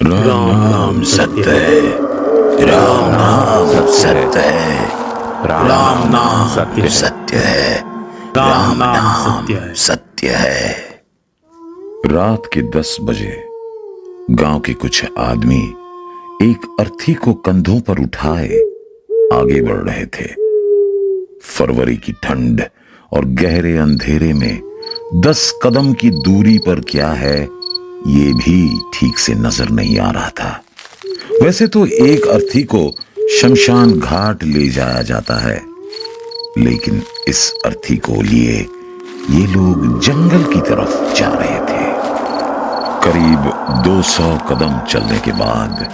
राम नाम सत्य है, राम नाम सत्य है, राम नाम सत्य है, राम नाम सत्य है। रात के 10 बजे गांव के कुछ आदमी एक अर्थी को कंधों पर उठाए आगे बढ़ रहे थे। फरवरी की ठंड और गहरे अंधेरे में 10 कदम की दूरी पर क्या है ये भी ठीक से नजर नहीं आ रहा था। वैसे तो एक अर्थी को शमशान घाट ले जाया जाता है, लेकिन इस अर्थी को लिए ये लोग जंगल की तरफ जा रहे थे। करीब 200 कदम चलने के बाद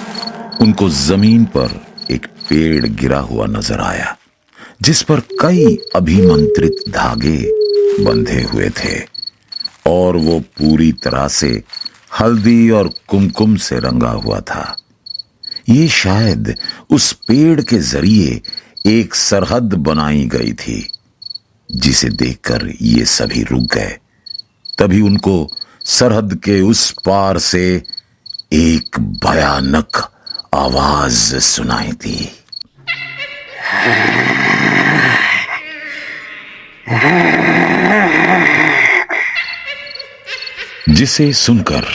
उनको जमीन पर एक पेड़ गिरा हुआ नजर आया, जिस पर कई अभिमंत्रित धागे बंधे हुए थे और वो पूरी तरह से हल्दी और कुमकुम से रंगा हुआ था। ये शायद उस पेड़ के जरिए एक सरहद बनाई गई थी, जिसे देखकर ये सभी रुक गए। तभी उनको सरहद के उस पार से एक भयानक आवाज सुनाई दी। जिसे सुनकर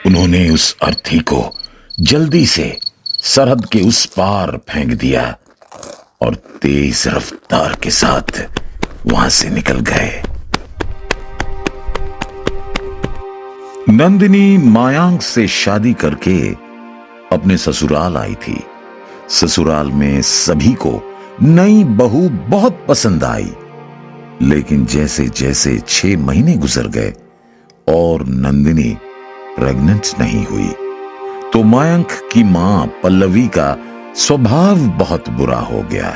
उन्होंने उस अर्थी को जल्दी से सरहद के उस पार फेंक दिया और तेज रफ्तार के साथ वहां से निकल गए। नंदिनी मायांक से शादी करके अपने ससुराल आई थी। ससुराल में सभी को नई बहू बहुत पसंद आई, लेकिन जैसे जैसे 6 महीने गुजर गए और नंदिनी प्रेग्नेंट नहीं हुई, तो मायंक की मां पल्लवी का स्वभाव बहुत बुरा हो गया।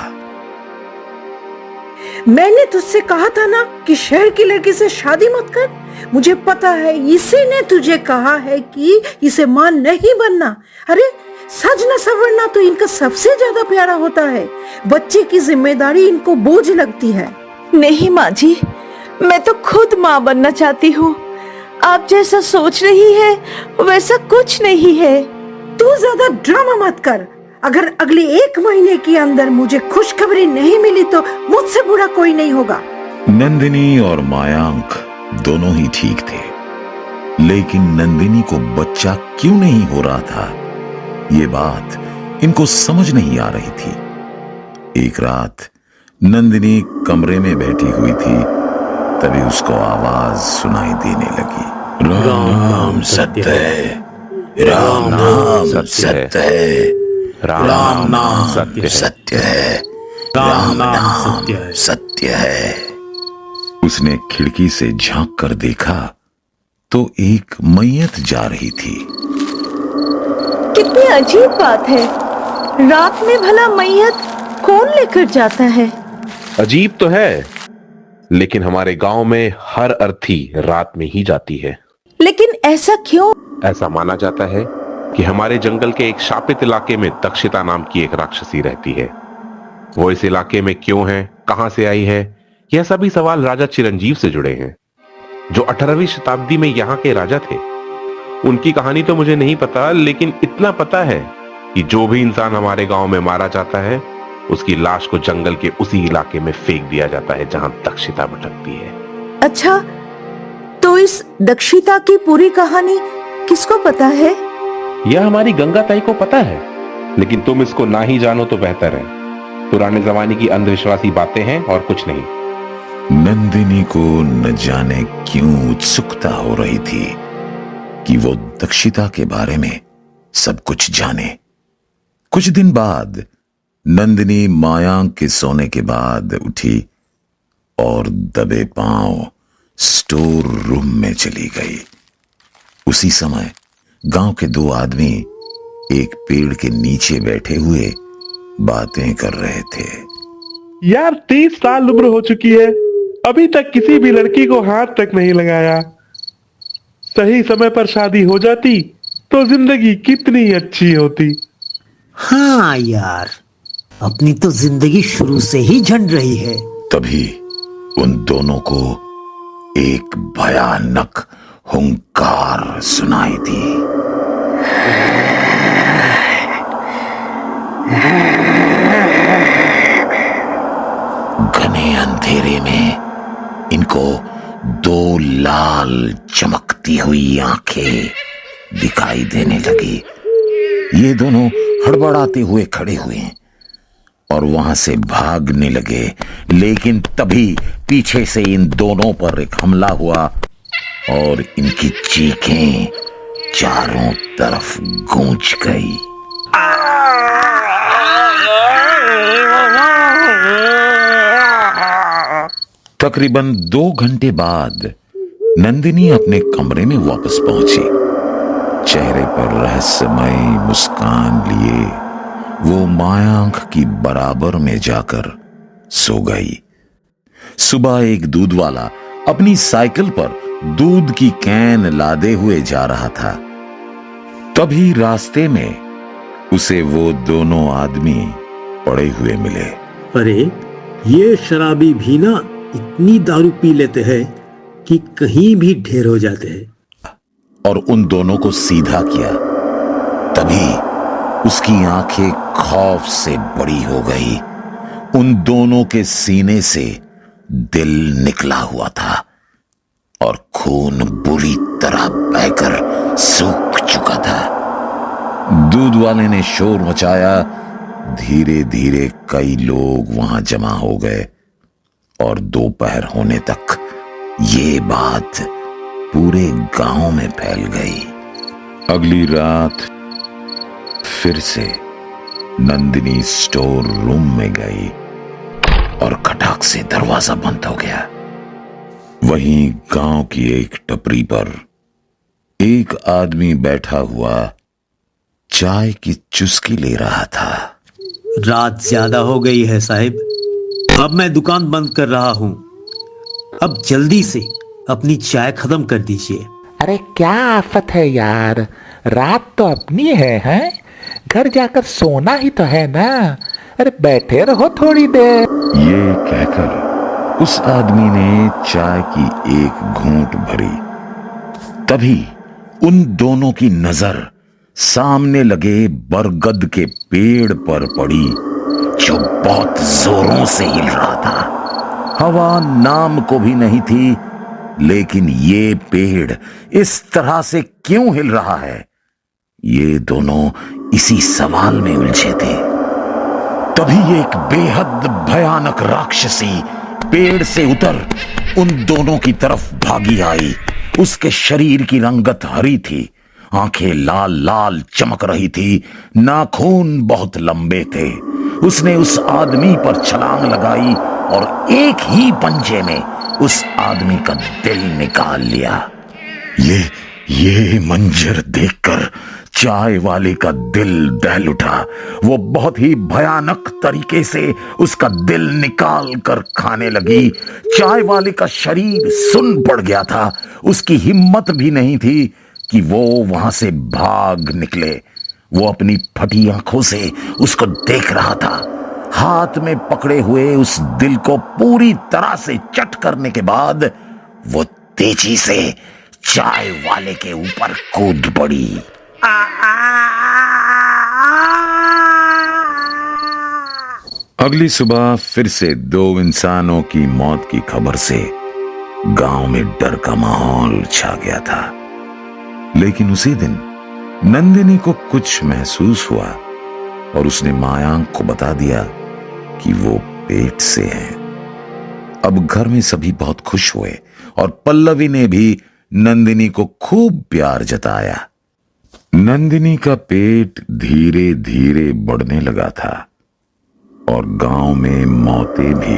मैंने तुझसे कहा था ना कि शहर की लड़की से शादी मत कर। मुझे पता है इसी ने तुझे कहा है कि इसे मां नहीं बनना। अरे सजना सवरना तो इनका सबसे ज्यादा प्यारा होता है। बच्चे की जिम्मेदारी इनको बोझ लगती है। नहीं माँ जी, मैं तो खुद माँ बनना चाहती हूँ। आप जैसा सोच रही है वैसा कुछ नहीं है। तू ज्यादा ड्रामा मत कर। अगर अगले 1 महीने के अंदर मुझे खुशखबरी नहीं मिली तो मुझसे बुरा कोई नहीं होगा। नंदिनी और मायांक दोनों ही ठीक थे, लेकिन नंदिनी को बच्चा क्यों नहीं हो रहा था, ये बात इनको समझ नहीं आ रही थी। एक रात नंदिनी कमरे में बैठी हुई थी, तभी उसको आवाज सुनाई देने लगी। राम नाम सत्य है, राम नाम सत्य है, राम नाम सत्य है, राम नाम सत्य है। उसने खिड़की से झांक कर देखा तो एक मैयत जा रही थी। कितनी अजीब बात है, रात में भला मैयत कौन लेकर जाता है? अजीब तो है, लेकिन हमारे गांव में हर अर्थी रात में ही जाती है। लेकिन ऐसा क्यों? ऐसा माना जाता है कि हमारे जंगल के एक शापित इलाके में दक्षिता नाम की एक राक्षसी रहती है। वो इस इलाके में क्यों है, कहां से आई है, यह सभी सवाल राजा चिरंजीव से जुड़े हैं, जो 18वीं शताब्दी में यहाँ के राजा थे। उनकी कहानी तो मुझे नहीं पता, लेकिन इतना पता है कि जो भी इंसान हमारे गांव में मारा जाता है उसकी लाश को जंगल के उसी इलाके में फेंक दिया जाता है जहां दक्षिता भटकती है। अच्छा, तो इस दक्षिता की पूरी कहानी किसको पता है? यह हमारी गंगा ताई को पता है, लेकिन तुम इसको ना ही जानो तो बेहतर है। पुराने जमाने की अंधविश्वासी बातें हैं और कुछ नहीं। नंदिनी को न जाने क्यों उत्सुकता हो रही थी कि वो दक्षिता के बारे में सब कुछ जाने। कुछ दिन बाद नंदिनी मायांक के सोने के बाद उठी और दबे पांव स्टोर रूम में चली गई। उसी समय गांव के 2 आदमी एक पेड़ के नीचे बैठे हुए बातें कर रहे थे। यार 30 साल उम्र हो चुकी है, अभी तक किसी भी लड़की को हाथ तक नहीं लगाया। सही समय पर शादी हो जाती तो जिंदगी कितनी अच्छी होती। हाँ यार, अपनी तो जिंदगी शुरू से ही झंड रही है। तभी उन दोनों को एक भयानक हुंकार सुनाई दी। घने अंधेरे में इनको दो लाल चमकती हुई आंखें दिखाई देने लगी। ये दोनों हड़बड़ाते हुए खड़े हुए और वहां से भागने लगे, लेकिन तभी पीछे से इन दोनों पर एक हमला हुआ और इनकी चीखें चारों तरफ गूंज गई। तकरीबन 2 घंटे बाद नंदिनी अपने कमरे में वापस पहुंची। चेहरे पर रहस्यमय मुस्कान लिए वो मायांक की बराबर में जाकर सो गई। सुबह एक दूध वाला अपनी साइकिल पर दूध की कैन लादे हुए जा रहा था। तभी रास्ते में उसे वो दोनों आदमी पड़े हुए मिले। अरे ये शराबी भी ना इतनी दारू पी लेते हैं कि कहीं भी ढेर हो जाते हैं। और उन दोनों को सीधा किया। तभी उसकी आंखें खौफ से बड़ी हो गई। उन दोनों के सीने से दिल निकला हुआ था और खून बुरी तरह बहकर सूख चुका था। दूध वाले ने शोर मचाया। धीरे धीरे कई लोग वहां जमा हो गए और दोपहर होने तक ये बात पूरे गांव में फैल गई। अगली रात फिर से नंदिनी स्टोर रूम में गई और खटाक से दरवाजा बंद हो गया। वहीं गांव की एक टपरी पर एक आदमी बैठा हुआ चाय की चुस्की ले रहा था। रात ज्यादा हो गई है साहिब, अब मैं दुकान बंद कर रहा हूं। अब जल्दी से अपनी चाय खत्म कर दीजिए। अरे क्या आफत है यार, रात तो अपनी है, हैं? घर जाकर सोना ही तो है ना। अरे बैठे रहो थोड़ी देर। ये कहकर उस आदमी ने चाय की एक घूंट भरी। तभी उन दोनों की नजर सामने लगे बरगद के पेड़ पर पड़ी, जो बहुत जोरों से हिल रहा था। हवा नाम को भी नहीं थी, लेकिन ये पेड़ इस तरह से क्यों हिल रहा है, ये दोनों इसी सवाल में उलझे थे। तभी एक बेहद भयानक राक्षसी पेड़ से उतर उन दोनों की तरफ भागी आई। उसके शरीर की रंगत हरी थी, आंखें लाल लाल चमक रही थी, नाखून बहुत लंबे थे। उसने उस आदमी पर छलांग लगाई और एक ही पंजे में उस आदमी का दिल निकाल लिया। ये मंजर देखकर चाय वाले का दिल दहल उठा। वो बहुत ही भयानक तरीके से उसका दिल निकाल कर खाने लगी। चाय वाले का शरीर सुन्न पड़ गया था। उसकी हिम्मत भी नहीं थी कि वो वहां से भाग निकले। वो अपनी फटी आंखों से उसको देख रहा था। हाथ में पकड़े हुए उस दिल को पूरी तरह से चट करने के बाद वो तेजी से चाय वाले के ऊपर कूद पड़ी। अगली सुबह फिर से 2 इंसानों की मौत की खबर से गांव में डर का माहौल छा गया था। लेकिन उसी दिन नंदिनी को कुछ महसूस हुआ और उसने मायांक को बता दिया कि वो पेट से है। अब घर में सभी बहुत खुश हुए और पल्लवी ने भी नंदिनी को खूब प्यार जताया। नंदिनी का पेट धीरे धीरे बढ़ने लगा था और गांव में मौतें भी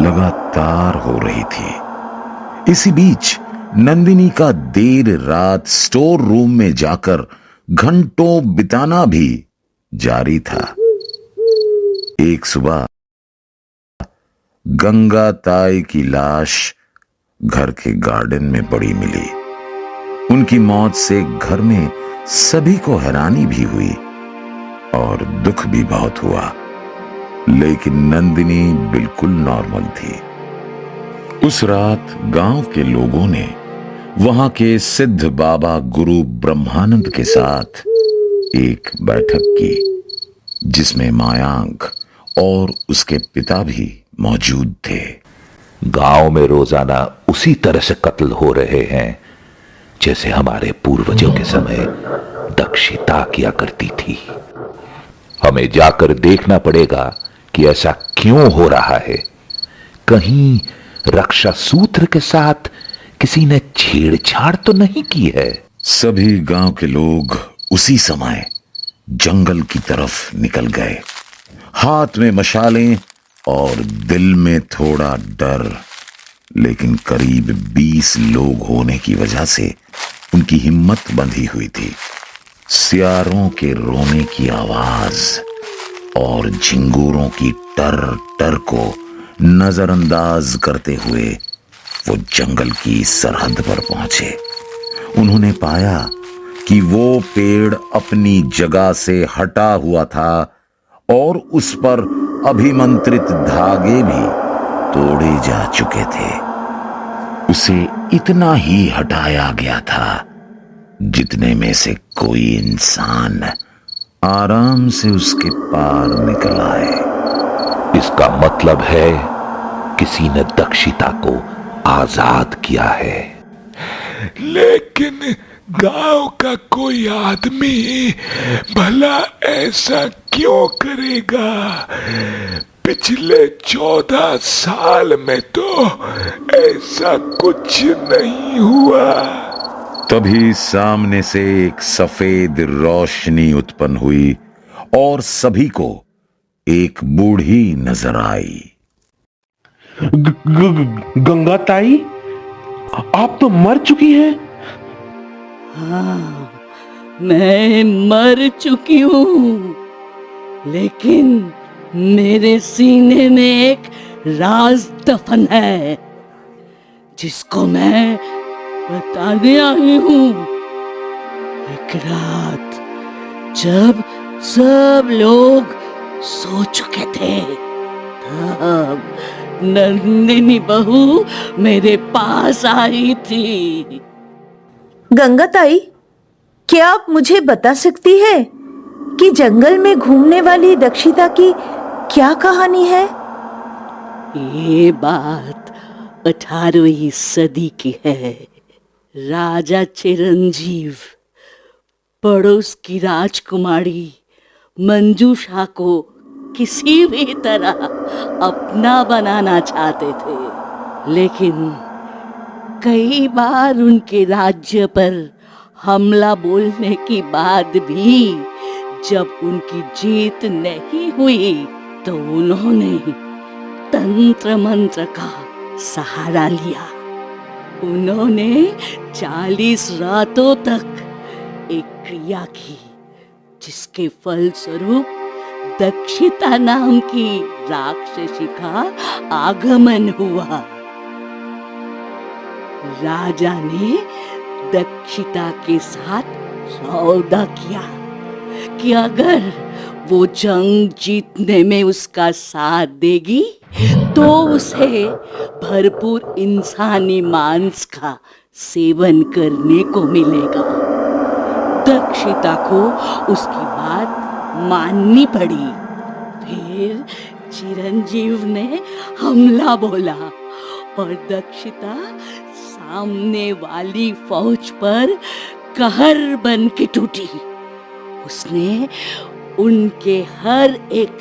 लगातार हो रही थी। इसी बीच नंदिनी का देर रात स्टोर रूम में जाकर घंटों बिताना भी जारी था। एक सुबह गंगा ताई की लाश घर के गार्डन में पड़ी मिली। उनकी मौत से घर में सभी को हैरानी भी हुई और दुख भी बहुत हुआ, लेकिन नंदिनी बिल्कुल नॉर्मल थी। उस रात गांव के लोगों ने वहां के सिद्ध बाबा गुरु ब्रह्मानंद के साथ एक बैठक की, जिसमें मायांक और उसके पिता भी मौजूद थे। गांव में रोजाना उसी तरह से कत्ल हो रहे हैं जैसे हमारे पूर्वजों के समय दक्षिता किया करती थी। हमें जाकर देखना पड़ेगा कि ऐसा क्यों हो रहा है। कहीं रक्षा सूत्र के साथ किसी ने छेड़छाड़ तो नहीं की है। सभी गांव के लोग उसी समय जंगल की तरफ निकल गए, हाथ में मशालें और दिल में थोड़ा डर। लेकिन करीब 20 लोग होने की वजह से उनकी हिम्मत बंधी हुई थी। सियारों के रोने की आवाज और झिंगूरों की टर टर को नजरअंदाज करते हुए वो जंगल की सरहद पर पहुंचे। उन्होंने पाया कि वो पेड़ अपनी जगह से हटा हुआ था और उस पर अभिमंत्रित धागे भी तोड़े जा चुके थे। उसे इतना ही हटाया गया था जितने में से कोई इंसान आराम से उसके पार निकल आए। इसका मतलब है किसी ने दक्षिता को आजाद किया है। लेकिन गांव का कोई आदमी भला ऐसा क्यों करेगा? पिछले 14 साल में तो ऐसा कुछ नहीं हुआ। तभी सामने से एक सफेद रोशनी उत्पन्न हुई और सभी को एक बूढ़ी नजर आई। गंगा ताई, आप तो मर चुकी हैं। हाँ, मैं मर चुकी हूँ, लेकिन मेरे सीने में एक राज दफन है जिसको मैं बताने आई हूँ। एक रात जब सब लोग सो चुके थे, तब नंदिनी बहू मेरे पास आई थी। गंगा ताई, क्या आप मुझे बता सकती है कि जंगल में घूमने वाली दक्षिता की क्या कहानी है? ये बात 18वीं सदी की है। राजा चिरंजीव पड़ोस की राजकुमारी मंजूषा को किसी भी तरह अपना बनाना चाहते थे, लेकिन कई बार उनके राज्य पर हमला बोलने के बाद भी जब उनकी जीत नहीं हुई तो उन्होंने तंत्र मंत्र का सहारा लिया। उन्होंने 40 रातों तक एक क्रिया की जिसके फलस्वरूप दक्षिता नाम की राक्षसी का आगमन हुआ। राजा ने दक्षिता के साथ सौदा किया कि अगर वो जंग जीतने में उसका साथ देगी तो उसे भरपूर इंसानी मांस का सेवन करने को मिलेगा। दक्षिता को उसकी बात माननी पड़ी। फिर चिरंजीव ने हमला बोला और दक्षिता सामने वाली फौज पर कहर बन के टूटी। उसने उनके हर एक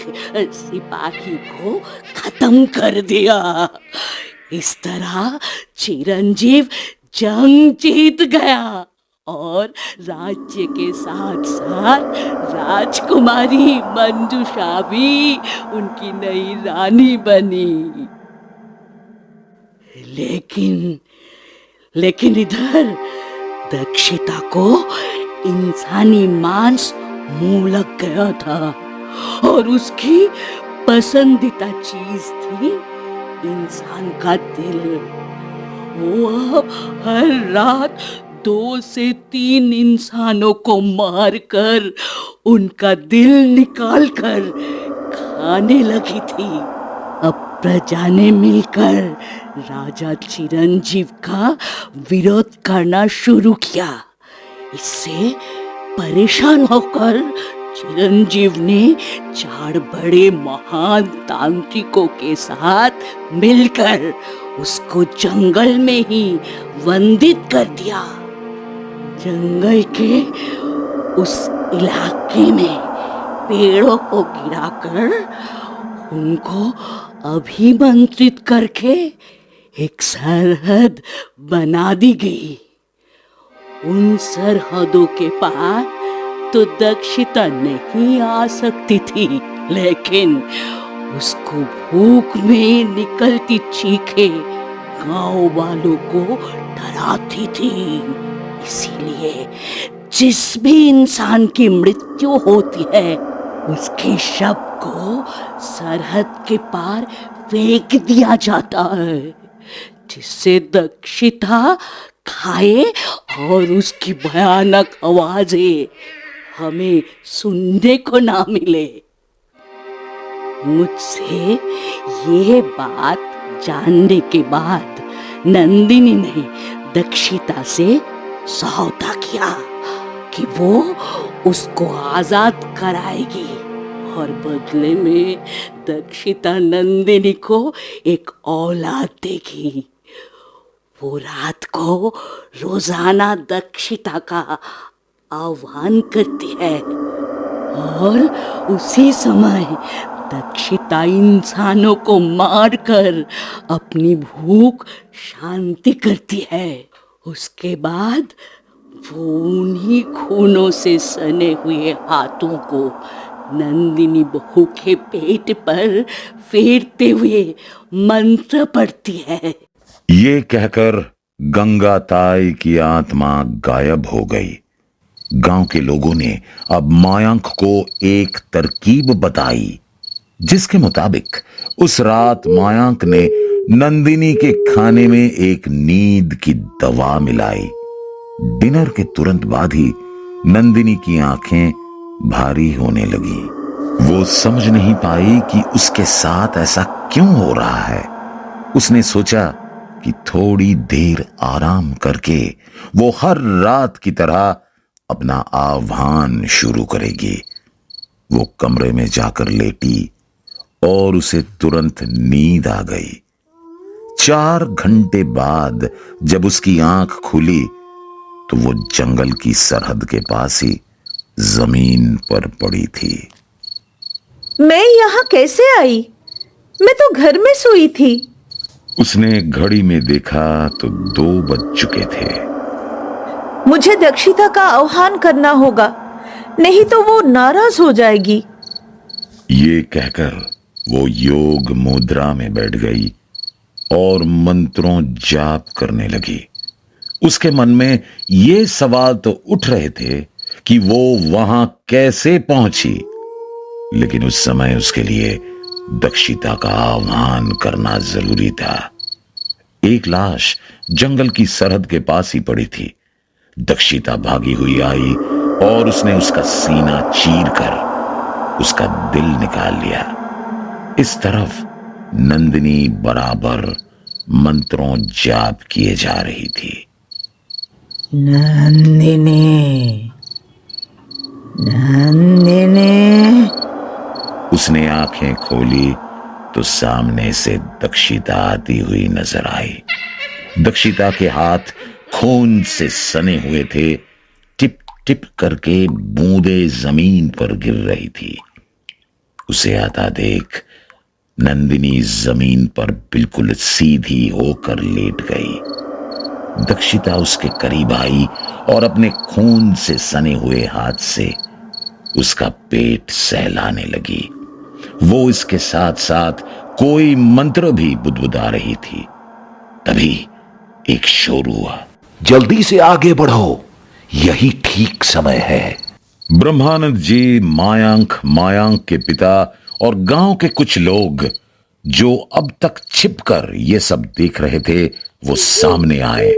सिपाही को खत्म कर दिया। इस तरह चिरंजीव जंग जीत गया और राज्य के साथ साथ राजकुमारी मंजूषा भी उनकी नई रानी बनी। लेकिन इधर दक्षिता को इंसानी मांस मुंह लग गया था और उसकी पसंदीदा चीज थी इंसान का दिल। वो अब हर रात 2 से 3 इंसानों को मारकर उनका दिल निकालकर खाने लगी थी। अब प्रजा ने मिलकर राजा चिरंजीव का विरोध करना शुरू किया। इससे परेशान होकर चिरंजीव ने 4 बड़े महान तांत्रिकों के साथ मिलकर उसको जंगल में ही वंदित कर दिया। जंगल के उस इलाके में पेड़ों को गिराकर उनको अभिमंत्रित करके एक सरहद बना दी गई। उन सरहदों के पार तो दक्षिता नहीं आ सकती थी, लेकिन उसको भूख में निकलती चीखें गांव वालों को डराती थी। इसीलिए जिस भी इंसान की मृत्यु होती है उसके शव को सरहद के पार फेंक दिया जाता है, जिससे दक्षिता खाए और उसकी भयानक आवाजें हमें सुनने को ना मिले। मुझसे ये बात जानने के बाद नंदिनी ने दक्षिता से सौदा किया कि वो उसको आजाद कराएगी और बदले में दक्षिता नंदिनी को एक औलाद देगी। वो रात को रोजाना दक्षिता का आह्वान करती है और उसी समय दक्षिता इंसानों को मारकर अपनी भूख शांति करती है। उसके बाद वो उन्हीं खूनों से सने हुए हाथों को नंदिनी बहू के पेट पर फेरते हुए मंत्र पढ़ती है। ये कहकर गंगा ताई की आत्मा गायब हो गई। गांव के लोगों ने अब मायांक को एक तरकीब बताई, जिसके मुताबिक उस रात मायांक ने नंदिनी के खाने में एक नींद की दवा मिलाई। डिनर के तुरंत बाद ही नंदिनी की आंखें भारी होने लगी। वो समझ नहीं पाई कि उसके साथ ऐसा क्यों हो रहा है। उसने सोचा कि थोड़ी देर आराम करके वो हर रात की तरह अपना आह्वान शुरू करेगी। वो कमरे में जाकर लेटी और उसे तुरंत नींद आ गई। 4 घंटे बाद जब उसकी आंख खुली तो वो जंगल की सरहद के पास ही जमीन पर पड़ी थी। मैं यहाँ कैसे आई? मैं तो घर में सोई थी। उसने घड़ी में देखा तो 2 बज चुके थे। मुझे दक्षिता का आह्वान करना होगा, नहीं तो वो नाराज हो जाएगी। ये कहकर वो योग मुद्रा में बैठ गई और मंत्रों जाप करने लगी। उसके मन में ये सवाल तो उठ रहे थे कि वो वहां कैसे पहुंची, लेकिन उस समय उसके लिए दक्षिता का आह्वान करना जरूरी था। एक लाश जंगल की सरहद के पास ही पड़ी थी। दक्षिता भागी हुई आई और उसने उसका सीना चीरकर उसका दिल निकाल लिया। इस तरफ नंदिनी बराबर मंत्रों जाप किए जा रही थी। नंदिनी, नंदिनी। उसने आंखें खोली तो सामने से दक्षिता आती हुई नजर आई। दक्षिता के हाथ खून से सने हुए थे। टिप टिप करके बूंदें जमीन पर गिर रही थी। उसे आता देख नंदिनी जमीन पर बिल्कुल सीधी होकर लेट गई। दक्षिता उसके करीब आई और अपने खून से सने हुए हाथ से उसका पेट सहलाने लगी। वो इसके साथ साथ कोई मंत्र भी बुदबुदा रही थी। तभी एक शोर हुआ, जल्दी से आगे बढ़ो, यही ठीक समय है। ब्रह्मानंद जी, मायांक के पिता और गांव के कुछ लोग जो अब तक छिपकर ये सब देख रहे थे, वो सामने आए।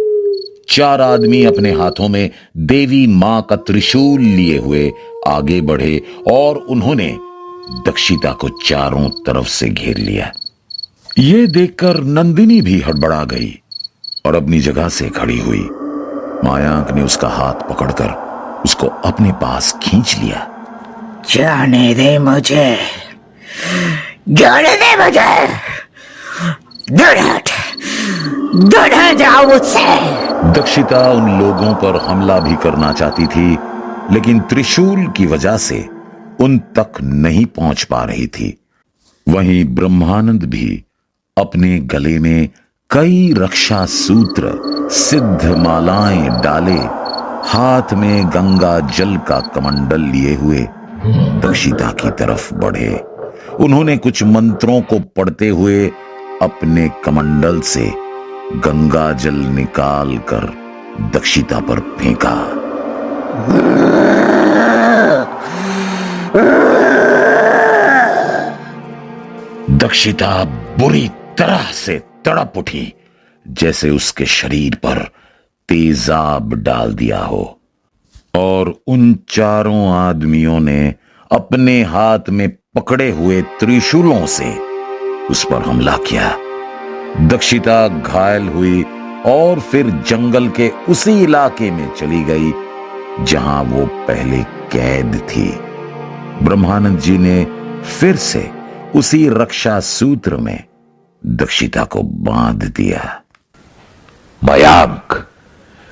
4 आदमी अपने हाथों में देवी मां का त्रिशूल लिए हुए आगे बढ़े और उन्होंने दक्षिता को चारों तरफ से घेर लिया। यह देखकर नंदिनी भी हड़बड़ा गई और अपनी जगह से खड़ी हुई। मायांक ने उसका हाथ पकड़कर उसको अपने पास खींच लिया। जाने दे मुझे, जाने दे मुझे, दूर हट जाओ मुझसे। दक्षिता उन लोगों पर हमला भी करना चाहती थी, लेकिन त्रिशूल की वजह से उन तक नहीं पहुंच पा रही थी। वहीं ब्रह्मानंद भी अपने गले में कई रक्षा सूत्र, सिद्ध मालाएं डाले, हाथ में गंगा जल का कमंडल लिए हुए दक्षिता की तरफ बढ़े। उन्होंने कुछ मंत्रों को पढ़ते हुए अपने कमंडल से गंगा जल निकाल कर दक्षिता पर फेंका। दक्षिता बुरी तरह से तड़प उठी, जैसे उसके शरीर पर तेजाब डाल दिया हो, और उन चारों आदमियों ने अपने हाथ में पकड़े हुए त्रिशूलों से उस पर हमला किया। दक्षिता घायल हुई और फिर जंगल के उसी इलाके में चली गई जहां वो पहले कैद थी। ब्रह्मानंद जी ने फिर से उसी रक्षा सूत्र में दक्षिता को बांध दिया। मयांक,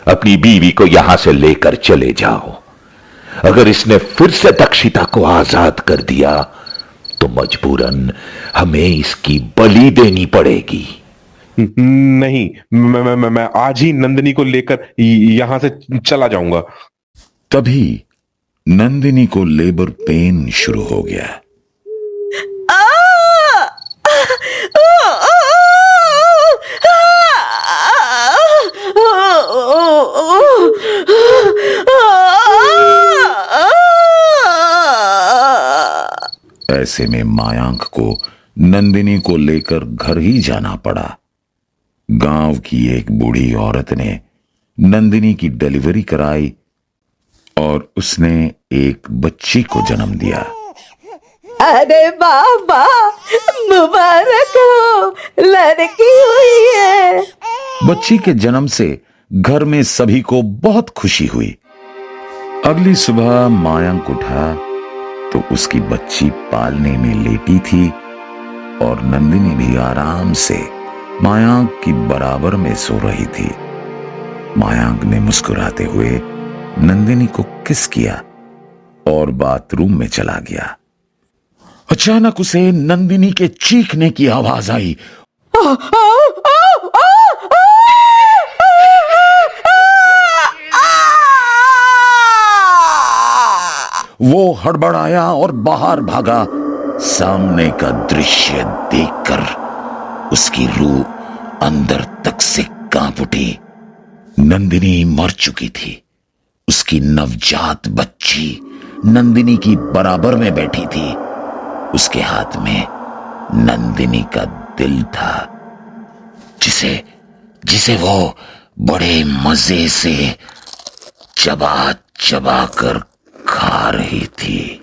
अपनी बीवी को यहां से लेकर चले जाओ। अगर इसने फिर से दक्षिता को आजाद कर दिया तो मजबूरन हमें इसकी बलि देनी पड़ेगी। नहीं, मैं आज ही नंदिनी को लेकर यहां से चला जाऊंगा। तभी नंदिनी को लेबर पेन शुरू हो गया। ऐसे में मायांक को नंदिनी को लेकर घर ही जाना पड़ा। गांव की एक बूढ़ी औरत ने नंदिनी की डिलीवरी कराई और उसने एक बच्ची को जन्म दिया। अरे बाबा, मुबारक हो, लड़की हुई है। बच्ची के जन्म से घर में सभी को बहुत खुशी हुई। अगली सुबह मायांक उठा तो उसकी बच्ची पालने में लेटी थी और नंदिनी भी आराम से मायांक की बराबर में सो रही थी। मायांक ने मुस्कुराते हुए नंदिनी को किस किया और बाथरूम में चला गया। अचानक उसे नंदिनी के चीखने की आवाज आई। वो हड़बड़ाया और बाहर भागा। सामने का दृश्य देखकर उसकी रूह अंदर तक से कांप उठी। नंदिनी मर चुकी थी। उसकी नवजात बच्ची नंदिनी की बराबर में बैठी थी। उसके हाथ में नंदिनी का दिल था, जिसे वो बड़े मजे से चबा चबा कर खा रही थी।